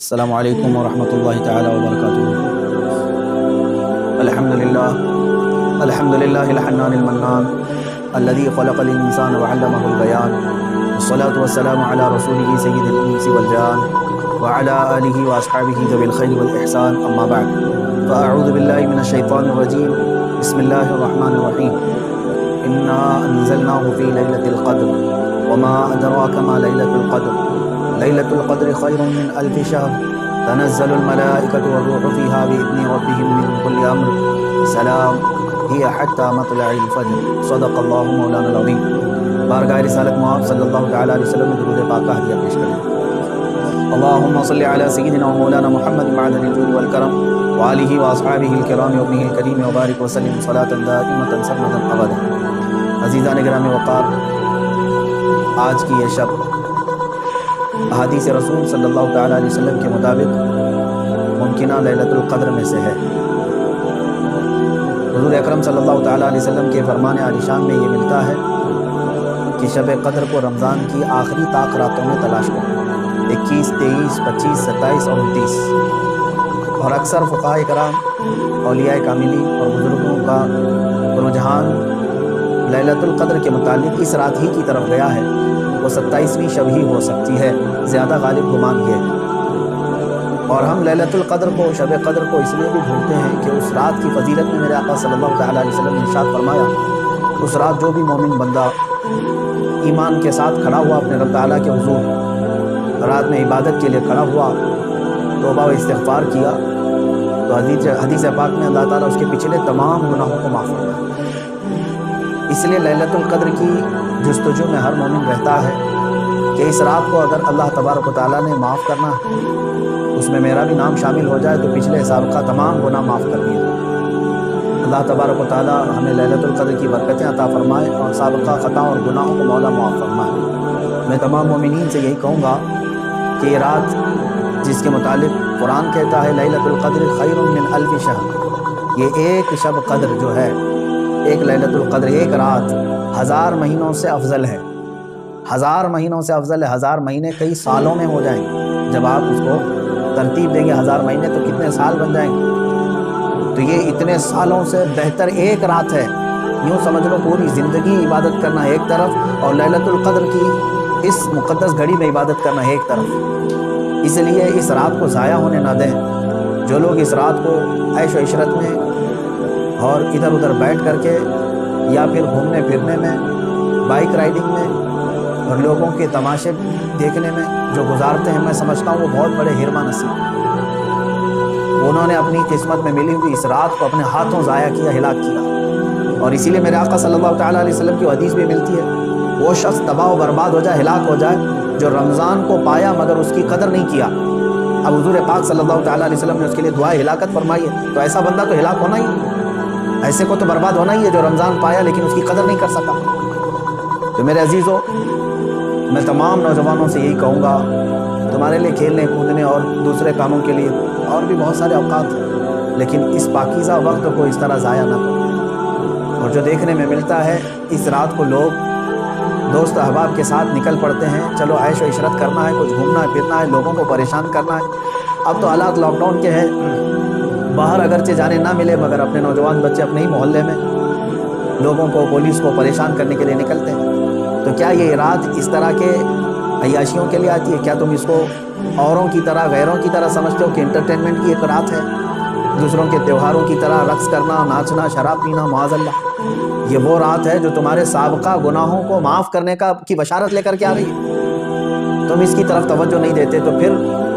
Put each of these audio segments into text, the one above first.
السلام علیکم ورحمۃ اللہ تعالی وبرکاتہ۔ الحمد للہ الحنان المنان الذي خلق الانسان وعلمه البیان، والصلاة والسلام علی رسولہ سید الانس والجان وعلى آلہ واصحابہ ذوی الخیر والاحسان، اما بعد فاعوذ باللہ من الشیطان الرجیم، بسم اللہ الرحمن الرحیم۔ انا انزلناه في ليلة القدر وما ادراک ما ليلة القدر، ليلة القدر خير من ألف شهر، تنزل الملائكة والروح فيها بإذن ربهم من كل أمر، سلام هي حتى مطلع الفجر، صدق اللہ مولانا العظیم۔ بارگاہ رسالت مآب صلی اللہ تعالیٰ علیہ وسلم میں درود پاک کا ہدیہ پیش کریں۔ اللهم صل على سيدنا ومولانا محمد معدن الجود والكرم وآلہ واصحابہ الکرام وابنہ الکریم وبارک وسلم صلاة دائمة سرمدا ابدا۔ عزیزان گرامی وقار، آج کی یہ شب احادیث رسول صلی اللہ تعالیٰ علیہ وسلم کے مطابق ممکنہ لیلۃ القدر میں سے ہے۔ حضور اکرم صلی اللہ تعالیٰ علیہ وسلم کے فرمان عالی شان میں یہ ملتا ہے کہ شب قدر کو رمضان کی آخری طاق راتوں میں تلاش کرو، 21، 23، 25، 27 اور 29۔ اور اکثر فقہائے کرام، اولیاء کاملین اور بزرگوں کا رجحان لیلۃ القدر کے متعلق اس رات ہی کی طرف گیا ہے، وہ 27ویں شب ہی ہو سکتی ہے، زیادہ غالب گمان یہ ہے۔ اور ہم لیلۃ القدر کو، شب قدر کو اس لیے بھی ڈھونڈتے ہیں کہ اس رات کی فضیلت میں میرے آقا صلی اللہ تعالیٰ علیہ وسلم نے ارشاد فرمایا، اس رات جو بھی مومن بندہ ایمان کے ساتھ کھڑا ہوا اپنے رب تعالیٰ کے حضور، رات میں عبادت کے لیے کھڑا ہوا، توبہ و استغفار کیا، تو حدیث پاک میں اللہ تعالیٰ اس کے پچھلے تمام گناہوں کو معاف کرتا ہے۔ اس لیے لیلۃ القدر کی جستجو میں ہر مومن رہتا ہے کہ اس رات کو اگر اللہ تبارک و تعالیٰ نے معاف کرنا ہے، اس میں میرا بھی نام شامل ہو جائے تو پچھلے سابقہ تمام گناہ معاف کر دیے۔ اللہ تبارک و تعالیٰ ہمیں لیلۃ القدر کی برکتیں عطا فرمائے اور سابقہ خطا اور گناہوں کو مولا معاف فرمائے۔ میں تمام مومنین سے یہی کہوں گا کہ یہ رات جس کے متعلق قرآن کہتا ہے لیلۃ القدر خیر من الف شہر، یہ ایک شب قدر جو ہے، ایک لیلۃ القدر، ایک رات 1000 مہینوں سے افضل ہے، 1000 مہینوں سے افضل ہے۔ 1000 مہینے کئی سالوں میں ہو جائیں گے، جب آپ اس کو ترتیب دیں گے 1000 مہینے تو کتنے سال بن جائیں گے، تو یہ اتنے سالوں سے بہتر ایک رات ہے۔ یوں سمجھ لو پوری زندگی عبادت کرنا ایک طرف اور لیلۃ القدر کی اس مقدس گھڑی میں عبادت کرنا ایک طرف، اس لیے اس رات کو ضائع ہونے نہ دیں۔ جو لوگ اس رات کو عیش و عشرت میں اور ادھر ادھر بیٹھ کر کے یا پھر گھومنے پھرنے میں، بائک رائڈنگ میں اور لوگوں کے تماشے دیکھنے میں جو گزارتے ہیں، میں سمجھتا ہوں وہ بہت بڑے حرمہ نصیب، انہوں نے اپنی قسمت میں ملی ہوئی اس رات کو اپنے ہاتھوں ضائع کیا، ہلاک کیا۔ اور اسی لیے میرے آقا صلی اللہ تعالیٰ علیہ وسلم کی حدیث بھی ملتی ہے، وہ شخص تباہ و برباد ہو جائے، ہلاک ہو جائے جو رمضان کو پایا مگر اس کی قدر نہیں کیا۔ اب حضور پاک صلی اللہ تعالیٰ علیہ وسلم نے اس کے لیے دعائے ہلاکت فرمائی ہے، تو ایسا بندہ تو ہلاک ہونا ہی، ایسے کو تو برباد ہونا ہی ہے جو رمضان پایا لیکن اس کی قدر نہیں کر سکا۔ تو میرے عزیزوں، میں تمام نوجوانوں سے یہی کہوں گا، تمہارے لیے کھیلنے کودنے اور دوسرے کاموں کے لیے اور بھی بہت سارے اوقات ہیں، لیکن اس پاکیزہ وقت کو اس طرح ضائع نہ کرو۔ اور جو دیکھنے میں ملتا ہے، اس رات کو لوگ دوست احباب کے ساتھ نکل پڑتے ہیں، چلو عیش و عشرت کرنا ہے، کچھ گھومنا پھرنا ہے، لوگوں کو پریشان کرنا ہے۔ اب تو حالات لاک ڈاؤن کے ہیں، باہر اگرچہ جانے نہ ملے مگر اپنے نوجوان بچے اپنے ہی محلے میں لوگوں کو، پولیس کو پریشان کرنے کے لیے نکلتے ہیں۔ تو کیا یہ رات اس طرح کے عیاشیوں کے لیے آتی ہے؟ کیا تم اس کو اوروں کی طرح، غیروں کی طرح سمجھتے ہو کہ انٹرٹینمنٹ کی ایک رات ہے، دوسروں کے تہواروں کی طرح رقص کرنا، ناچنا، شراب پینا، معاذ اللہ؟ یہ وہ رات ہے جو تمہارے سابقہ گناہوں کو معاف کرنے کی بشارت لے کر کے آ رہی ہے، تم اس کی طرف توجہ نہیں دیتے۔ تو پھر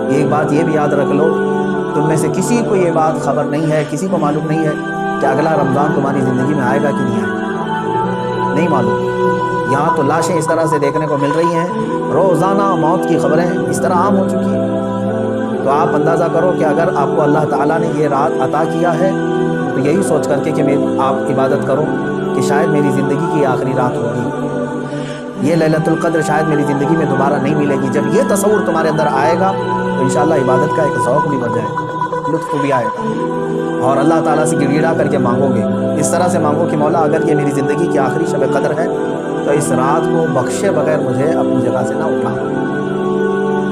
ایک بات یہ بھی یاد رکھ لو، تم میں سے کسی کو یہ بات خبر نہیں ہے، کسی کو معلوم نہیں ہے کہ اگلا رمضان تمہاری زندگی میں آئے گا کہ نہیں آئے گا، نہیں معلوم۔ یہاں تو لاشیں اس طرح سے دیکھنے کو مل رہی ہیں، روزانہ موت کی خبریں اس طرح عام ہو چکی ہیں۔ تو آپ اندازہ کرو کہ اگر آپ کو اللہ تعالیٰ نے یہ رات عطا کیا ہے تو یہی سوچ کر کے کہ آپ عبادت کرو کہ شاید میری زندگی کی آخری رات ہوگی، یہ لیلۃ القدر شاید میری زندگی میں دوبارہ نہیں ملے گی۔ جب یہ تصور تمہارے اندر آئے گا تو انشاءاللہ عبادت کا ایک ذوق بھی بڑھ جائے گا، لطف بھی آئے گا، اور اللہ تعالیٰ سے گڑ گڑا کر کے مانگو گے، اس طرح سے مانگو کہ مولا اگر یہ میری زندگی کی آخری شب قدر ہے تو اس رات کو بخشے بغیر مجھے اپنی جگہ سے نہ اٹھا۔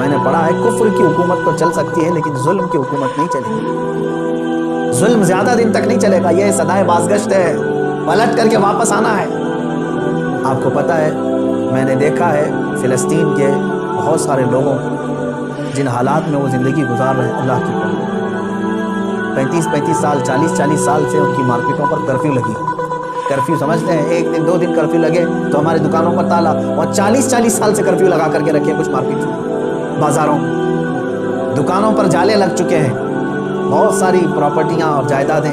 میں نے پڑھا ہے کفر کی حکومت تو چل سکتی ہے لیکن ظلم کی حکومت نہیں چلے گی. ظلم زیادہ دن تک نہیں چلے گا. یہ صدائے بازگشت ہے, پلٹ کر کے واپس آنا ہے. آپ کو پتہ ہے میں نے دیکھا ہے فلسطین کے بہت سارے لوگوں کو جن حالات میں وہ زندگی گزار رہے ہیں, اللہ کی قسم 35 سال 40 سال سے ان کی مارکیٹوں پر کرفیو لگی. کرفیو سمجھتے ہیں 1 دن 2 دن کرفیو لگے تو ہمارے دکانوں پر تالا, اور 40 سال سے کرفیو لگا کر کے رکھے کچھ مارکیٹ میں, بازاروں دکانوں پر جالے لگ چکے ہیں. بہت ساری پراپرٹیاں اور جائیدادیں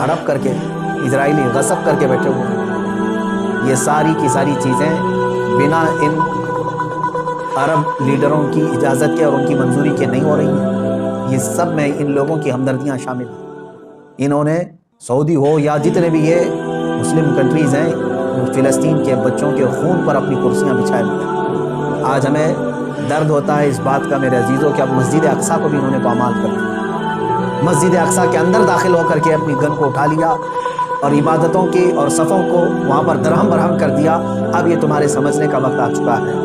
ہڑپ کر کے اسرائیلی غصب کر کے بیٹھے ہوئے ہیں. یہ ساری کی ساری چیزیں بنا ان عرب لیڈروں کی اجازت کے اور ان کی منظوری کے نہیں ہو رہی ہیں. یہ سب میں ان لوگوں کی ہمدردیاں شامل ہیں. انہوں نے سعودی ہو یا جتنے بھی یہ مسلم کنٹریز ہیں فلسطین کے بچوں کے خون پر اپنی کرسیاں بچھائے ہوئے ہیں. آج ہمیں درد ہوتا ہے اس بات کا میرے عزیزوں کہ اب مسجد اقصیٰ کو بھی انہوں نے پامال کر دیا. مسجد اقصیٰ کے اندر داخل ہو کر کے اپنی گن کو اٹھا لیا اور عبادتوں کی اور صفوں کو وہاں پر درہم برہم کر دیا. اب یہ تمہارے سمجھنے کا وقت آ چکا ہے.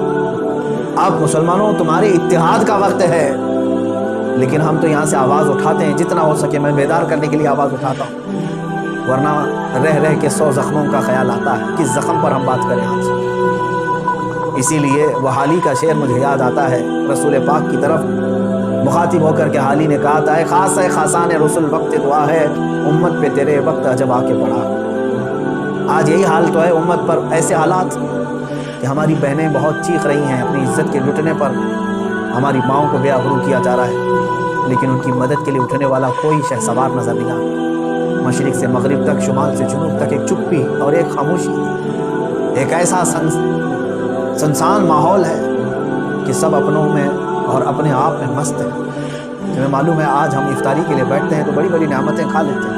اب مسلمانوں تمہارے اتحاد کا وقت ہے. لیکن ہم تو یہاں سے آواز اٹھاتے ہیں, جتنا ہو سکے میں بیدار کرنے کے لیے آواز اٹھاتا ہوں, ورنہ رہ کے 100 زخموں کا خیال آتا ہے. کس زخم پر ہم بات کریں آج. اسی لیے وہ حالی کا شعر مجھے یاد آتا ہے. رسول پاک کی طرف مخاطب ہو کر کے حالی نے کہا تھا, خاص ہے خاصان رسول وقت دعا ہے, امت پہ تیرے وقت عجب آ کے پڑا. آج یہی حال تو ہے امت پر. ایسے حالات کہ ہماری بہنیں بہت چیخ رہی ہیں اپنی عزت کے لٹنے پر, ہماری ماؤں کو بے آبرو کیا جا رہا ہے, لیکن ان کی مدد کے لیے اٹھنے والا کوئی شہ سوار نظر نہیں آتا. مشرق سے مغرب تک, شمال سے جنوب تک ایک چپی اور ایک خاموشی, ایک ایسا سنسان ماحول ہے کہ سب اپنوں میں اور اپنے آپ میں مست ہیں. تمہیں معلوم ہے آج ہم افطاری کے لیے بیٹھتے ہیں تو بڑی بڑی نعمتیں کھا لیتے ہیں.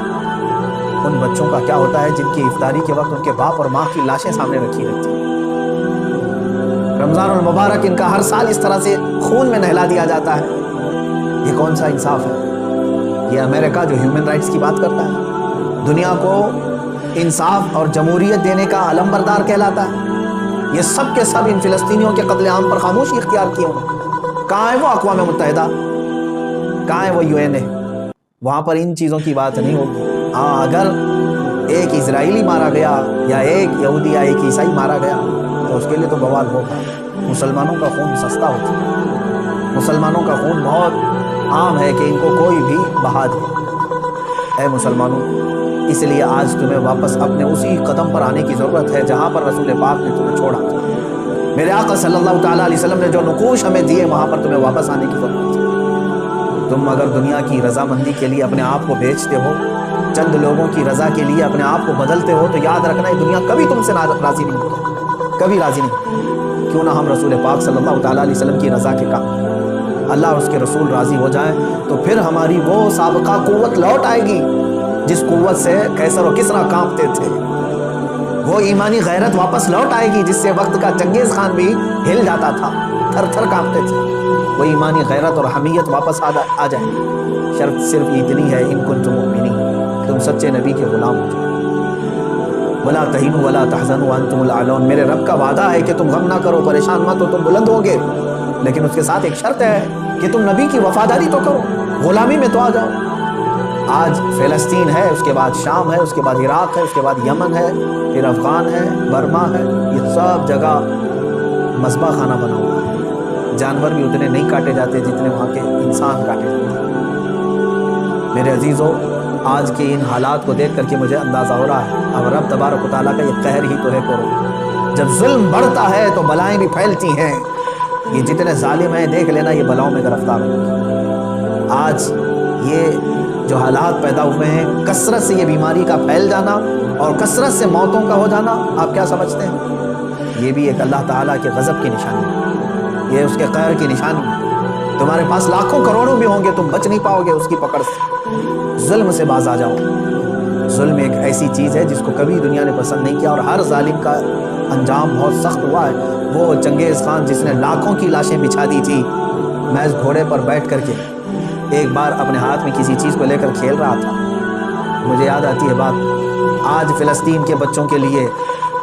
ان بچوں کا کیا ہوتا ہے جن کی افطاری کے وقت ان کے باپ اور ماں کی لاشیں سامنے رکھی رہتی ہیں. رمضان المبارک ان کا ہر سال اس طرح سے خون میں نہلا دیا جاتا ہے. یہ کون سا انصاف ہے؟ یہ امریکہ جو ہیومن رائٹس کی بات کرتا ہے, دنیا کو انصاف اور جمہوریت دینے کا علم بردار کہلاتا ہے, یہ سب کے سب ان فلسطینیوں کے قتل عام پر خاموشی اختیار کیے ہیں. کہاں ہے وہ اقوام متحدہ, کہاں ہے وہ UN ہے؟ وہاں پر ان چیزوں کی بات نہیں ہوگی. ہاں اگر ایک اسرائیلی مارا گیا یا ایک یہودی یا ایک عیسائی مارا گیا تو اس کے لیے تو بوال ہوگا. مسلمانوں کا خون سستا ہوتا ہے, مسلمانوں کا خون بہت عام ہے کہ ان کو کوئی بھی بہا دے. اے مسلمانوں, اس لیے آج تمہیں واپس اپنے اسی قدم پر آنے کی ضرورت ہے جہاں پر رسول پاک نے تمہیں چھوڑا تھا. میرے آقا صلی اللہ تعالیٰ علیہ وسلم نے جو نقوش ہمیں دیے وہاں پر تمہیں واپس آنے کی ضرورت ہے. تم اگر دنیا کی رضامندی کے لیے اپنے آپ کو بیچتے ہو, چند لوگوں کی رضا کے لیے اپنے آپ کو بدلتے ہو, تو یاد رکھنا یہ دنیا کبھی تم سے راضی نہیں ہوگی, کبھی راضی نہیں. کیوں نہ ہم رسول پاک صلی اللہ تعالیٰ علیہ وسلم کی رضا کے کام, اللہ اور اس کے رسول راضی ہو جائیں تو پھر ہماری وہ سابقہ قوت لوٹ آئے گی جس قوت سے قیصر و کسریٰ کانپتے تھے. وہ ایمانی غیرت واپس لوٹ آئے گی جس سے وقت کا چنگیز خان بھی ہل جاتا تھا, تھر تھر کانپتے تھے. وہ ایمانی غیرت اور حمیت واپس آ جائے. شرط صرف اتنی ہے, ان کنتم مؤمنین, تم سچے نبی کے غلام ہو جاؤ. ولا تہینوا ولا تحزنوا وانتم الاعلون. میرے رب کا وعدہ ہے کہ تم غم نہ کرو, پریشان مت ہو, تم بلند ہوگے, لیکن اس کے ساتھ ایک شرط ہے کہ تم نبی کی وفاداری تو کرو, غلامی میں تو آ جاؤ. آج فلسطین ہے, اس کے بعد شام ہے, اس کے بعد عراق ہے, اس کے بعد یمن ہے, پھر افغان ہے, برما ہے, یہ سب جگہ مذبح خانہ بنا ہوا ہے. جانور بھی اتنے نہیں کاٹے جاتے جتنے وہاں کے انسان کاٹے جاتے ہیں. میرے عزیزوں, آج کے ان حالات کو دیکھ کر کے مجھے اندازہ ہو رہا ہے اب رب تبارک و تعالیٰ کا یہ قہر ہی تو ہے کورونا. جب ظلم بڑھتا ہے تو بلائیں بھی پھیلتی ہیں. یہ جتنے ظالم ہیں دیکھ لینا یہ بلاؤں میں گرفتار ہوں. آج یہ جو حالات پیدا ہوئے ہیں, کثرت سے یہ بیماری کا پھیل جانا اور کثرت سے موتوں کا ہو جانا, آپ کیا سمجھتے ہیں؟ یہ بھی ایک اللہ تعالیٰ کے غضب کی نشانی ہے, یہ اس کے قہر کی نشانی ہے. تمہارے پاس لاکھوں کروڑوں بھی ہوں گے, تم بچ نہیں پاؤ گے اس کی پکڑ سے. ظلم سے باز آ جاؤ. ظلم ایک ایسی چیز ہے جس کو کبھی دنیا نے پسند نہیں کیا, اور ہر ظالم کا انجام بہت سخت ہوا ہے. وہ چنگیز خان جس نے لاکھوں کی لاشیں بچھا دی تھی, محض گھوڑے پر بیٹھ کر کے ایک بار اپنے ہاتھ میں کسی چیز کو لے کر کھیل رہا تھا. مجھے یاد آتی ہے بات, آج فلسطین کے بچوں کے لیے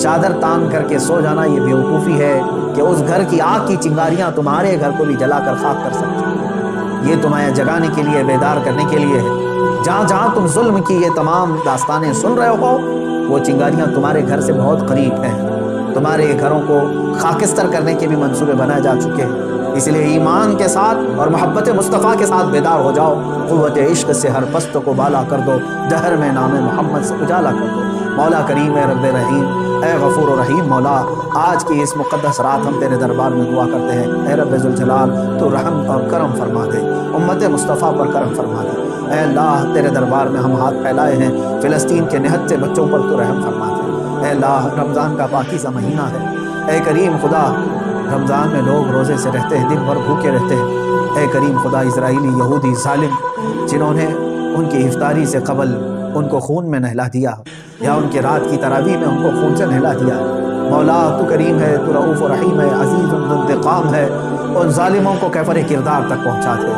چادر تان کر کے سو جانا یہ بیوقوفی ہے کہ اس گھر کی آگ کی چنگاریاں تمہارے گھر کو بھی جلا کر خاک کر سکتی. یہ تمہیں جگانے کے لیے، بیدار کرنے کے لیے ہے. جہاں جہاں تم ظلم کی یہ تمام داستانیں سن رہے ہو، وہ چنگاریاں تمہارے گھر سے بہت قریب ہیں. تمہارے گھروں کو خاکستر کرنے کے بھی منصوبے بنائے جا چکے ہیں. اس لیے ایمان کے ساتھ اور محبت مصطفیٰ کے ساتھ بیدار ہو جاؤ. قوت عشق سے ہر پست کو بالا کر دو، دہر میں نام محمد سے اجالا کر دو. مولا کریم اے رب رحیم، اے غفور و رحیم مولا، آج کی اس مقدس رات ہم تیرے دربار میں دعا کرتے ہیں. اے رب ذوالجلال، تو رحم اور کرم فرما دے، امت مصطفیٰ پر کرم فرما دے. اے اللہ، تیرے دربار میں ہم ہاتھ پھیلائے ہیں، فلسطین کے نہتے بچوں پر تو رحم فرما دے. اے اللہ، رمضان کا پاکیزہ مہینہ ہے. اے کریم خدا، رمضان میں لوگ روزے سے رہتے ہیں، دن بھر بھوکے رہتے ہیں. اے کریم خدا، اسرائیلی یہودی ظالم جنہوں نے ان کی افطاری سے قبل ان کو خون میں نہلا دیا، یا ان کے رات کی تراویح میں ان کو خون سے نہلا دیا. مولا، تو کریم ہے، تو رؤوف و رحیم ہے، عزیز انتقام ہے. ان ظالموں کو کیفر کردار تک پہنچا دے،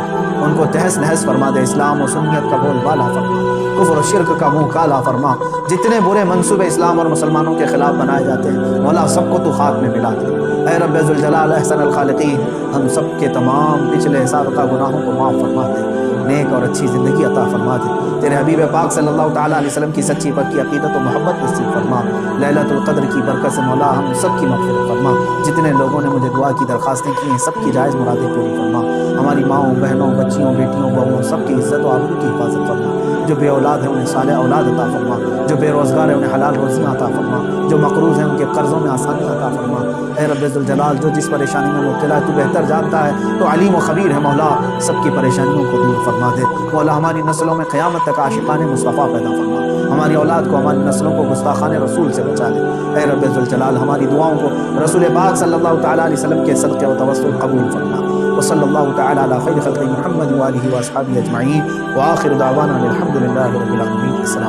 ان کو تہس نہس فرما دے. اسلام و سنیت کا بول بالا فرما، کفر و شرک کا منہ کالا فرما. جتنے برے منصوبے اسلام اور مسلمانوں کے خلاف بنائے جاتے ہیں، مولا سب کو تو خاک میں ملا دے. اے رب ذوالجلال احسن الخالقین، ہم سب کے تمام پچھلے سابقہ گناہوں کو معاف فرما دے، نیک اور اچھی زندگی عطا فرما دے. تیرے حبیب پاک صلی اللہ تعالیٰ علیہ وسلم کی سچی پکی عقیدت و محبت نصیب فرما. لیلۃ القدر کی برکت سے مولا ہم سب کی مغفرت فرما. جتنے لوگوں نے مجھے دعا کی درخواستیں کی ہیں، سب کی جائز مرادیں پوری فرما. ہماری ماؤں، بہنوں، بچیوں، بیٹیوں، بہوؤں سب کی عزت و آبرو کی حفاظت فرما. جو بے اولاد ہیں انہیں صالح اولاد عطا فرما. جو بے روزگار ہیں انہیں حلال روزیاں عطا فرما. جو مقروض ہیں ان کے قرضوں میں آسانیاں عطا فرما. اے رب ذوالجلال، جو جس پریشانی میں مبتلا ہے تو بہتر جانتا ہے، تو علیم و خبیر ہے. مولا سب کی پریشانیوں کو دور فرما دے. مولا ہماری نسلوں میں قیامت تک عاشقان مصطفیٰ پیدا فرما. ہماری اولاد کو، ہماری نسلوں کو گستاخان رسول سے بچا لے. اے رب ذوالجلال، ہماری دعاؤں کو رسول پاک صلی اللہ تعالیٰ علیہ وسلم کے صدقے و توسل قبول فرما. وصلی اللہ تعالیٰ علی خیر خلق محمد وآلہ واصحابہ اجمعین، وآخر دعوانا الحمد للہ رب العالمین. السلام